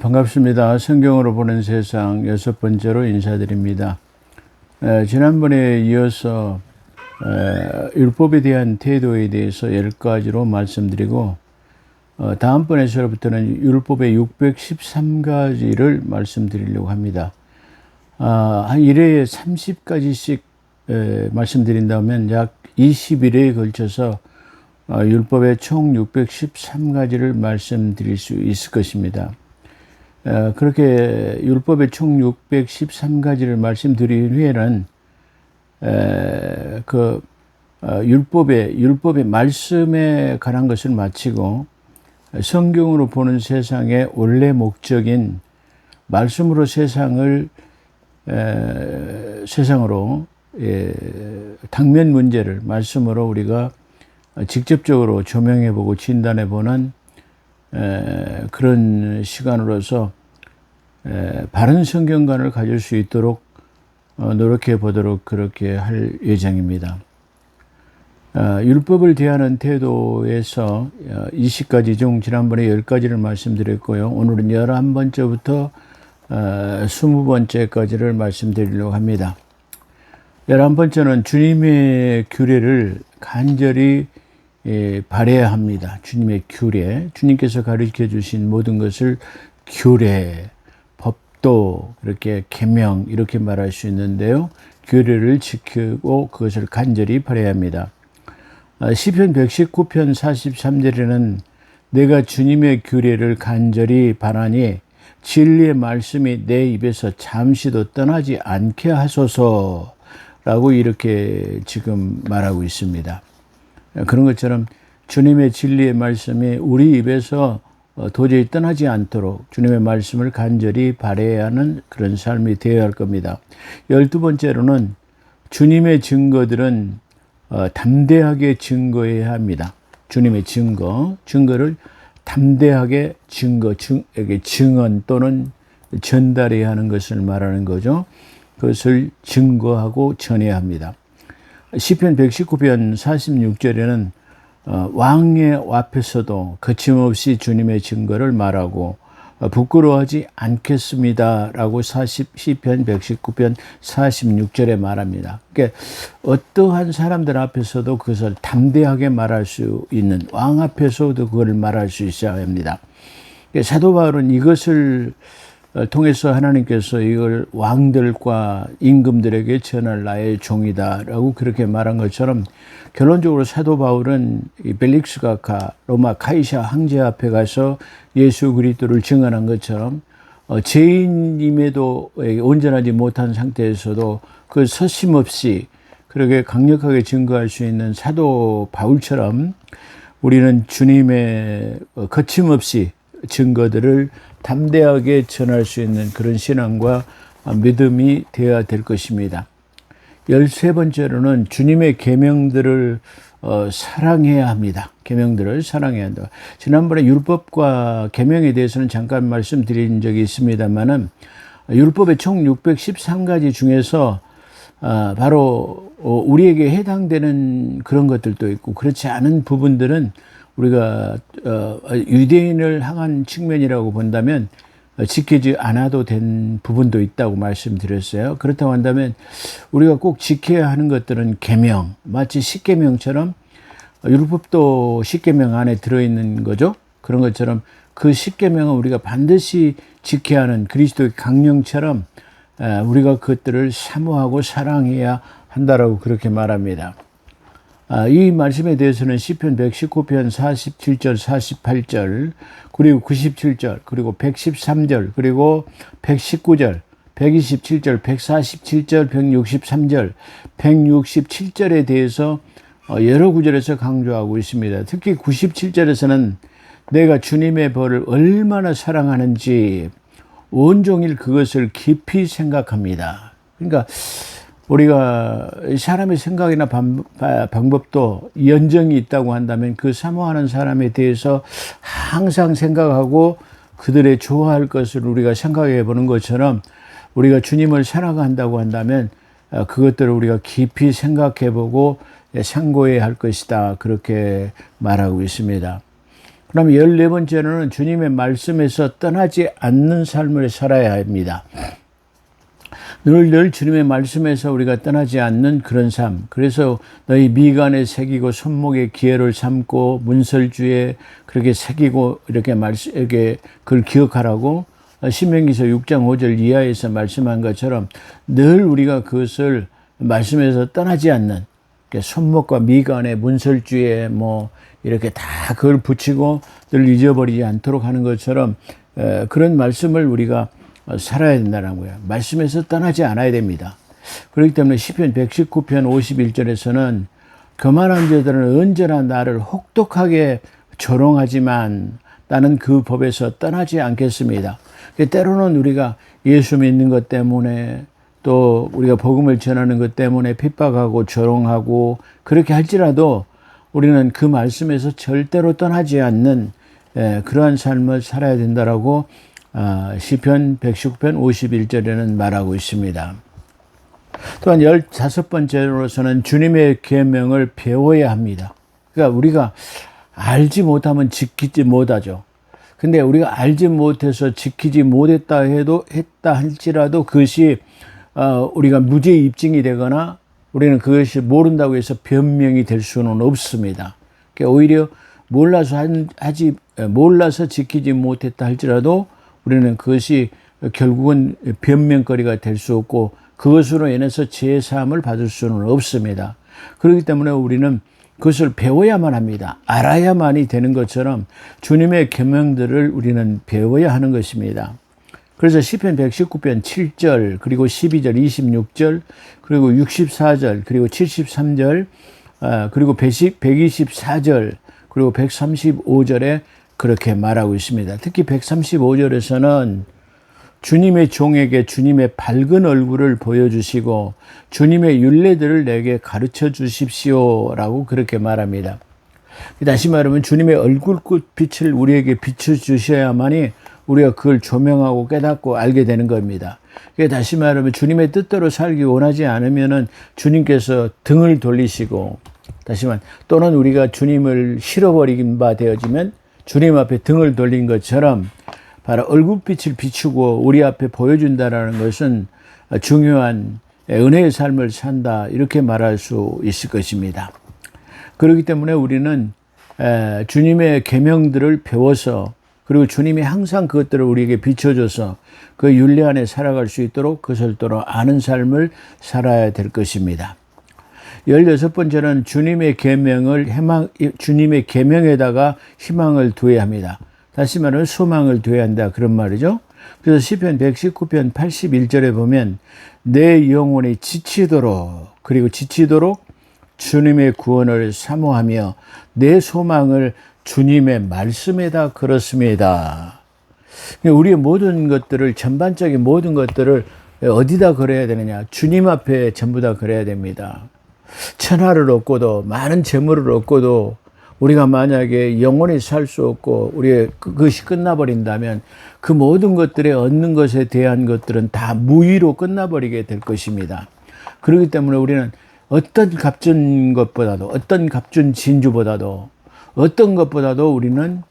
반갑습니다. 성경으로 보는 세상 6번째로 인사드립니다. 지난번에 이어서 율법에 대한 태도에 대해서 10가지로 말씀드리고 다음번에서부터는 율법의 613가지를 말씀드리려고 합니다. 한 1회에 30가지씩 말씀드린다면 약 21회에 걸쳐서 율법의 총 613가지를 말씀드릴 수 있을 것입니다. 그렇게 율법의 총 613가지를 말씀드린 후에는 율법의 말씀에 관한 것을 마치고 성경으로 보는 세상의 원래 목적인 말씀으로 세상으로 당면 문제를 말씀으로 우리가 직접적으로 조명해보고 진단해보는 그런 시간으로서 바른 성경관을 가질 수 있도록 노력해 보도록 그렇게 할 예정입니다. 율법을 대하는 태도에서 20가지 중 지난번에 10가지를 말씀드렸고요. 오늘은 11번째부터 20번째까지를 말씀드리려고 합니다. 11번째는 주님의 규례를 간절히 발해야 합니다. 주님의 규례, 주님께서 가르쳐 주신 모든 것을 규례, 법도, 이렇게 계명 이렇게 말할 수 있는데요. 규례를 지키고 그것을 간절히 발해야 합니다. 시편 119편 43절에는 내가 주님의 규례를 간절히 바라니 진리의 말씀이 내 입에서 잠시도 떠나지 않게 하소서라고 이렇게 지금 말하고 있습니다. 그런 것처럼 주님의 진리의 말씀이 우리 입에서 도저히 떠나지 않도록 주님의 말씀을 간절히 발해야 하는 그런 삶이 되어야 할 겁니다. 12번째로는 주님의 증거들은 담대하게 증거해야 합니다. 주님의 증거를 담대하게 증언 또는 전달해야 하는 것을 말하는 거죠. 그것을 증거하고 전해야 합니다. 시편 119편 46절에는 왕의 앞에서도 거침없이 주님의 증거를 말하고 부끄러워하지 않겠습니다라고 시편 119편 46절에 말합니다. 그러니까 어떠한 사람들 앞에서도 그것을 담대하게 말할 수 있는 왕 앞에서도 그걸 말할 수 있어야 합니다. 사도 바울은 이것을 통해서 하나님께서 이걸 왕들과 임금들에게 전할 나의 종이다라고 그렇게 말한 것처럼 결론적으로 사도 바울은 이 벨릭스가 로마 카이사 황제 앞에 가서 예수 그리스도를 증언한 것처럼 죄인임에도 온전하지 못한 상태에서도 그 서심없이 그렇게 강력하게 증거할 수 있는 사도 바울처럼 우리는 주님의 거침없이 증거들을 담대하게 전할 수 있는 그런 신앙과 믿음이 되어야 될 것입니다. 13번째로는 주님의 계명들을 사랑해야 합니다. 계명들을 사랑해야 한다. 지난번에 율법과 계명에 대해서는 잠깐 말씀드린 적이 있습니다만은 율법의 총 613가지 중에서 바로 우리에게 해당되는 그런 것들도 있고 그렇지 않은 부분들은 우리가 유대인을 향한 측면이라고 본다면 지키지 않아도 된 부분도 있다고 말씀드렸어요. 그렇다고 한다면 우리가 꼭 지켜야 하는 것들은 계명, 마치 십계명처럼 율법도 십계명 안에 들어있는 거죠. 그런 것처럼 그 십계명은 우리가 반드시 지켜야 하는 그리스도의 강령처럼 우리가 그것들을 사모하고 사랑해야 한다라고 그렇게 말합니다. 이 말씀에 대해서는 시편 119편 47절, 48절, 그리고 97절, 그리고 113절, 그리고 119절, 127절, 147절, 163절, 167절에 대해서 여러 구절에서 강조하고 있습니다. 특히 97절에서는 내가 주님의 벌을 얼마나 사랑하는지 온종일 그것을 깊이 생각합니다. 그러니까 우리가 사람의 생각이나 방법도 연정이 있다고 한다면 그 사모하는 사람에 대해서 항상 생각하고 그들의 좋아할 것을 우리가 생각해 보는 것처럼 우리가 주님을 사랑한다고 한다면 그것들을 우리가 깊이 생각해 보고 상고해야 할 것이다. 그렇게 말하고 있습니다. 그럼 14번째로는 주님의 말씀에서 떠나지 않는 삶을 살아야 합니다. 늘 주님의 말씀에서 우리가 떠나지 않는 그런 삶. 그래서 너희 미간에 새기고 손목에 기회를 삼고 문설주에 그렇게 새기고 이렇게 그걸 기억하라고 신명기서 6장 5절 이하에서 말씀한 것처럼 늘 우리가 그것을 말씀에서 떠나지 않는 손목과 미간에 문설주에 이렇게 다 그걸 붙이고 늘 잊어버리지 않도록 하는 것처럼 그런 말씀을 우리가 살아야 된다는 거예요. 말씀에서 떠나지 않아야 됩니다. 그렇기 때문에 시편 119편 51절에서는 교만한 자들은 언제나 나를 혹독하게 조롱하지만 나는 그 법에서 떠나지 않겠습니다. 때로는 우리가 예수 믿는 것 때문에 또 우리가 복음을 전하는 것 때문에 핍박하고 조롱하고 그렇게 할지라도 우리는 그 말씀에서 절대로 떠나지 않는 그러한 삶을 살아야 된다라고 시편 119편 51절에는 말하고 있습니다. 또한 15번째로서는 주님의 계명을 배워야 합니다. 그러니까 우리가 알지 못하면 지키지 못하죠. 근데 우리가 알지 못해서 지키지 못했다 할지라도 그것이 우리가 무죄 입증이 되거나 우리는 그것이 모른다고 해서 변명이 될 수는 없습니다. 그러니까 오히려 몰라서 지키지 못했다 할지라도 우리는 그것이 결국은 변명거리가 될 수 없고 그것으로 인해서 제사함을 받을 수는 없습니다. 그렇기 때문에 우리는 그것을 배워야만 합니다. 알아야만이 되는 것처럼 주님의 계명들을 우리는 배워야 하는 것입니다. 그래서 시편 119편 7절 그리고 12절 26절 그리고 64절 그리고 73절 그리고 124절 그리고 135절에 그렇게 말하고 있습니다. 특히 135절에서는 주님의 종에게 주님의 밝은 얼굴을 보여주시고 주님의 율례들을 내게 가르쳐 주십시오라고 그렇게 말합니다. 다시 말하면 주님의 얼굴빛을 우리에게 비춰주셔야만이 우리가 그걸 조명하고 깨닫고 알게 되는 겁니다. 다시 말하면 주님의 뜻대로 살기 원하지 않으면은 주님께서 등을 돌리시고 다시 말하면 또는 우리가 주님을 싫어버리긴 바 되어지면 주님 앞에 등을 돌린 것처럼 바로 얼굴빛을 비추고 우리 앞에 보여준다라는 것은 중요한 은혜의 삶을 산다 이렇게 말할 수 있을 것입니다. 그렇기 때문에 우리는 주님의 계명들을 배워서 그리고 주님이 항상 그것들을 우리에게 비춰줘서 그 율례 안에 살아갈 수 있도록 그것을 또 아는 삶을 살아야 될 것입니다. 16번째는 주님의 계명에다가 희망을 두어야 합니다. 다시 말하면 소망을 두어야 한다 그런 말이죠. 그래서 시편 119편 81절에 보면 내 영혼이 지치도록 주님의 구원을 사모하며 내 소망을 주님의 말씀에다 걸었습니다. 우리의 모든 것들을 전반적인 모든 것들을 어디다 걸어야 되느냐? 주님 앞에 전부 다 걸어야 됩니다. 천하를 얻고도 많은 재물을 얻고도 우리가 만약에 영원히 살 수 없고 우리의 그것이 끝나버린다면 그 모든 것들에 얻는 것에 대한 것들은 다 무의로 끝나버리게 될 것입니다. 그렇기 때문에 우리는 어떤 값진 것보다도 어떤 값진 진주보다도 어떤 것보다도 우리는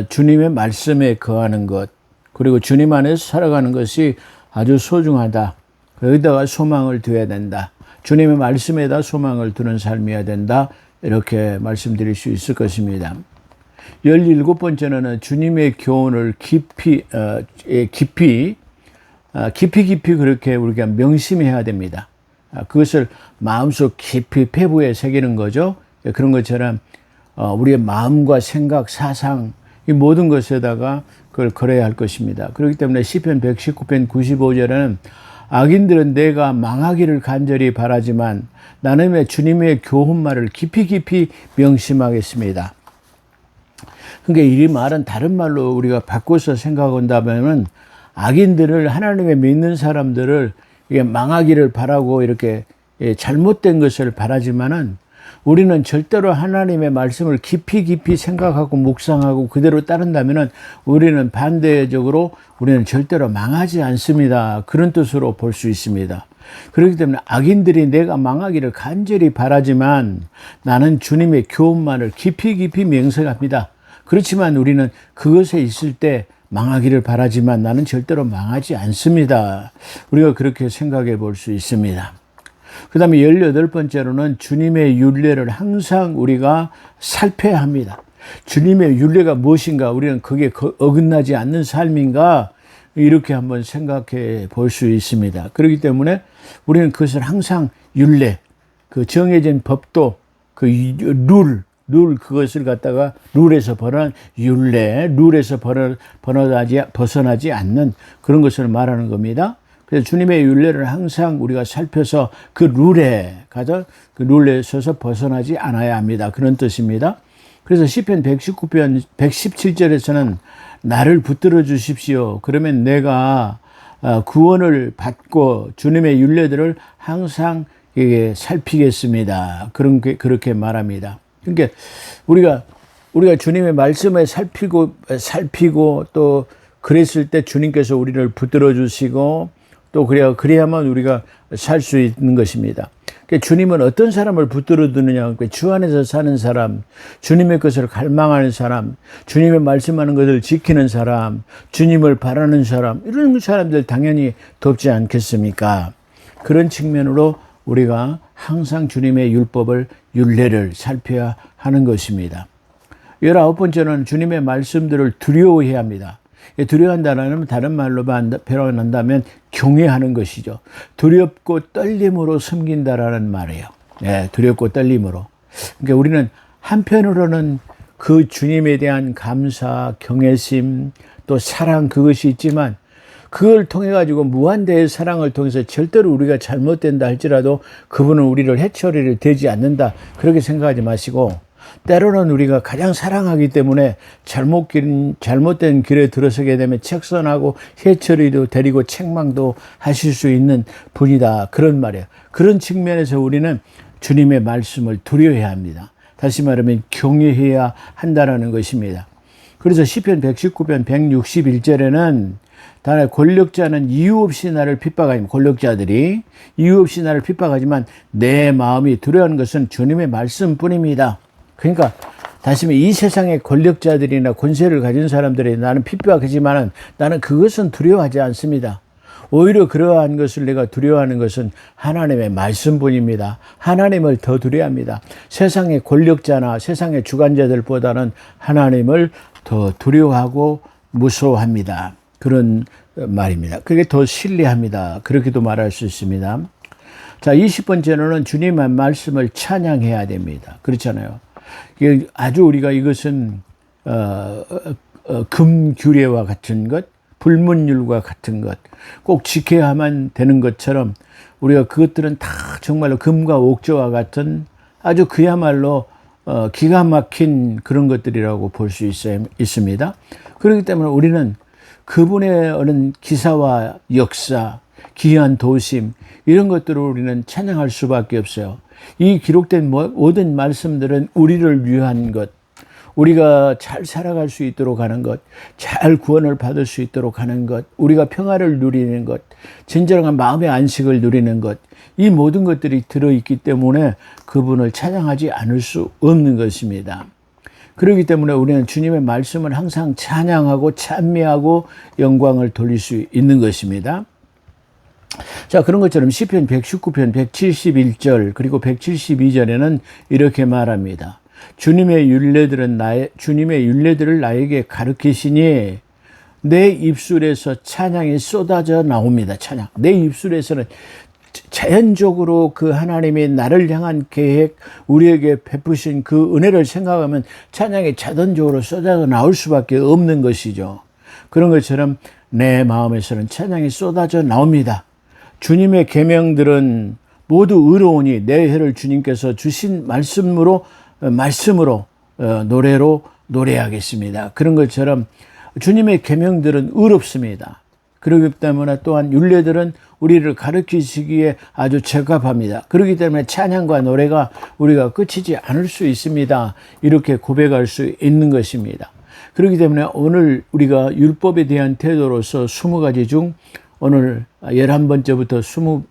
주님의 말씀에 거하는 것 그리고 주님 안에서 살아가는 것이 아주 소중하다. 여기다가 소망을 두어야 된다. 주님의 말씀에다 소망을 두는 삶이어야 된다. 이렇게 말씀드릴 수 있을 것입니다. 17번째는 주님의 교훈을 깊이 그렇게 우리가 명심해야 됩니다. 그것을 마음속 깊이 폐부에 새기는 거죠. 그런 것처럼 우리의 마음과 생각, 사상 이 모든 것에다가 그걸 걸어야 할 것입니다. 그렇기 때문에 시편 119편 95절에는 악인들은 내가 망하기를 간절히 바라지만 나는 왜 주님의 교훈말을 깊이 명심하겠습니다. 그러니까 이 말은 다른 말로 우리가 바꿔서 생각한다면 악인들을 하나님의 믿는 사람들을 망하기를 바라고 이렇게 잘못된 것을 바라지만은 우리는 절대로 하나님의 말씀을 깊이 생각하고 묵상하고 그대로 따른다면은 우리는 반대적으로 우리는 절대로 망하지 않습니다. 그런 뜻으로 볼 수 있습니다. 그렇기 때문에 악인들이 내가 망하기를 간절히 바라지만 나는 주님의 교훈만을 깊이 명상합니다. 그렇지만 우리는 그것에 있을 때 망하기를 바라지만 나는 절대로 망하지 않습니다. 우리가 그렇게 생각해 볼 수 있습니다. 그 다음에 18번째로는 주님의 율례를 항상 우리가 살펴야 합니다. 주님의 율례가 무엇인가? 우리는 그게 어긋나지 않는 삶인가? 이렇게 한번 생각해 볼 수 있습니다. 그렇기 때문에 우리는 그것을 항상 율례, 그 정해진 법도, 그 룰 그것을 갖다가 룰에서 벗어난 율례, 룰에서 벗어나지 않는 그런 것을 말하는 겁니다. 그래서 주님의 율례를 항상 우리가 살펴서 그 룰에 서서 벗어나지 않아야 합니다. 그런 뜻입니다. 그래서 시편 119편 117절에서는 나를 붙들어 주십시오. 그러면 내가 구원을 받고 주님의 율례들을 항상 살피겠습니다. 그렇게 말합니다. 그러니까 우리가 주님의 말씀을 살피고 또 그랬을 때 주님께서 우리를 붙들어 주시고 또 그래야만 우리가 살 수 있는 것입니다. 그러니까 주님은 어떤 사람을 붙들어 두느냐? 주 안에서 사는 사람, 주님의 것을 갈망하는 사람, 주님의 말씀하는 것을 지키는 사람, 주님을 바라는 사람, 이런 사람들 당연히 돕지 않겠습니까? 그런 측면으로 우리가 항상 주님의 율례를 살펴야 하는 것입니다. 19번째는 주님의 말씀들을 두려워해야 합니다. 두려워한다는 다른 말로 표현한다면 경외하는 것이죠. 두렵고 떨림으로 섬긴다라는 말이에요. 네, 두렵고 떨림으로. 그러니까 우리는 한편으로는 그 주님에 대한 감사, 경외심, 또 사랑 그것이 있지만 그걸 통해 가지고 무한대의 사랑을 통해서 절대로 우리가 잘못된다 할지라도 그분은 우리를 해처리를 되지 않는다. 그렇게 생각하지 마시고 때로는 우리가 가장 사랑하기 때문에 잘못된 길에 들어서게 되면 책선하고 해처리도 데리고 책망도 하실 수 있는 분이다. 그런 말이에요. 그런 측면에서 우리는 주님의 말씀을 두려워해야 합니다. 다시 말하면 경외해야 한다는 것입니다. 그래서 시편 119편 161절에는 다만 권력자는 이유 없이 나를 핍박하지만 권력자들이 이유 없이 나를 핍박하지만 내 마음이 두려워하는 것은 주님의 말씀뿐입니다. 그러니까 다시 말해 이 세상의 권력자들이나 권세를 가진 사람들이 나는 핍박하지만 나는 그것은 두려워하지 않습니다. 오히려 그러한 것을 내가 두려워하는 것은 하나님의 말씀뿐입니다. 하나님을 더 두려워합니다. 세상의 권력자나 세상의 주관자들보다는 하나님을 더 두려워하고 무서워합니다. 그런 말입니다. 그게 더 신뢰합니다. 그렇게도 말할 수 있습니다. 자, 20번째로는 주님의 말씀을 찬양해야 됩니다. 그렇잖아요. 아주 우리가 이것은 금규례와 같은 것, 불문율과 같은 것, 꼭 지켜야만 되는 것처럼 우리가 그것들은 다 정말로 금과 옥조와 같은 아주 그야말로 기가 막힌 그런 것들이라고 볼 수 있습니다. 그렇기 때문에 우리는 그분의 어느 기사와 역사, 기이한 도심 이런 것들을 우리는 찬양할 수밖에 없어요. 이 기록된 모든 말씀들은 우리를 위한 것, 우리가 잘 살아갈 수 있도록 하는 것, 잘 구원을 받을 수 있도록 하는 것, 우리가 평화를 누리는 것, 진정한 마음의 안식을 누리는 것, 이 모든 것들이 들어있기 때문에 그분을 찬양하지 않을 수 없는 것입니다. 그렇기 때문에 우리는 주님의 말씀을 항상 찬양하고 찬미하고 영광을 돌릴 수 있는 것입니다. 자, 그런 것처럼 시편 119편 171절 그리고 172절에는 이렇게 말합니다. 주님의 율례들을 나에게 가르치시니 내 입술에서 찬양이 쏟아져 나옵니다. 찬양. 내 입술에서는 자연적으로 그 하나님이 나를 향한 계획, 우리에게 베푸신 그 은혜를 생각하면 찬양이 자동적으로 쏟아져 나올 수밖에 없는 것이죠. 그런 것처럼 내 마음에서는 찬양이 쏟아져 나옵니다. 주님의 계명들은 모두 의로우니 내 혀를 주님께서 주신 말씀으로 노래로 노래하겠습니다. 그런 것처럼 주님의 계명들은 의롭습니다. 그렇기 때문에 또한 율례들은 우리를 가르치시기에 아주 적합합니다. 그렇기 때문에 찬양과 노래가 우리가 끝이지 않을 수 있습니다. 이렇게 고백할 수 있는 것입니다. 그렇기 때문에 오늘 우리가 율법에 대한 태도로서 20가지 중 오늘 11번째부터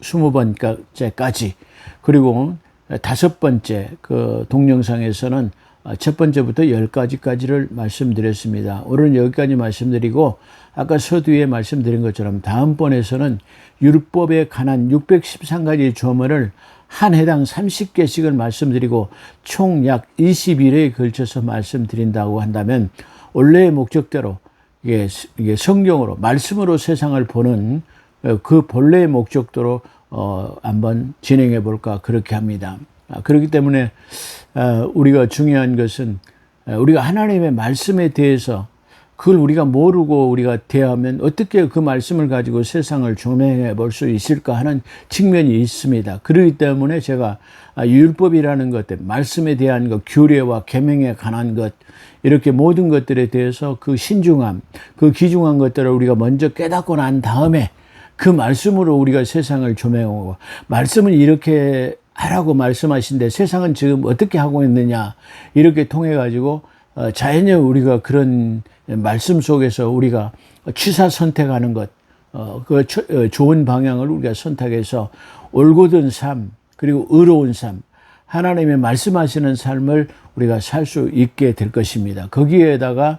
20번째까지 그리고 5번째 그 동영상에서는 첫 번째부터 10가지까지를 말씀드렸습니다. 오늘은 여기까지 말씀드리고 아까 서두에 말씀드린 것처럼 다음번에서는 율법에 관한 613가지 조문을 한 해당 30개씩을 말씀드리고 총 약 20일에 걸쳐서 말씀드린다고 한다면 원래의 목적대로 이게 성경으로 말씀으로 세상을 보는 그 본래의 목적대로 한번 진행해 볼까 그렇게 합니다. 그렇기 때문에 우리가 중요한 것은 우리가 하나님의 말씀에 대해서 그걸 우리가 모르고 우리가 대하면 어떻게 그 말씀을 가지고 세상을 조명해 볼 수 있을까 하는 측면이 있습니다. 그렇기 때문에 제가 율법이라는 것들, 말씀에 대한 것, 규례와 계명에 관한 것, 이렇게 모든 것들에 대해서 그 신중함, 그 귀중한 것들을 우리가 먼저 깨닫고 난 다음에 그 말씀으로 우리가 세상을 조명하고, 말씀은 이렇게 하라고 말씀하신데 세상은 지금 어떻게 하고 있느냐, 이렇게 통해 가지고 자연히 우리가 그런 말씀 속에서 우리가 취사 선택하는 것, 그 좋은 방향을 우리가 선택해서 올곧은 삶, 그리고 의로운 삶, 하나님의 말씀하시는 삶을 우리가 살 수 있게 될 것입니다. 거기에다가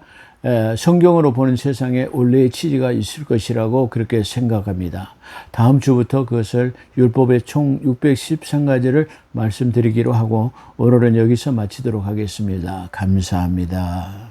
성경으로 보는 세상에 원래의 취지가 있을 것이라고 그렇게 생각합니다. 다음 주부터 그것을 율법의 총 613가지를 말씀드리기로 하고 오늘은 여기서 마치도록 하겠습니다. 감사합니다.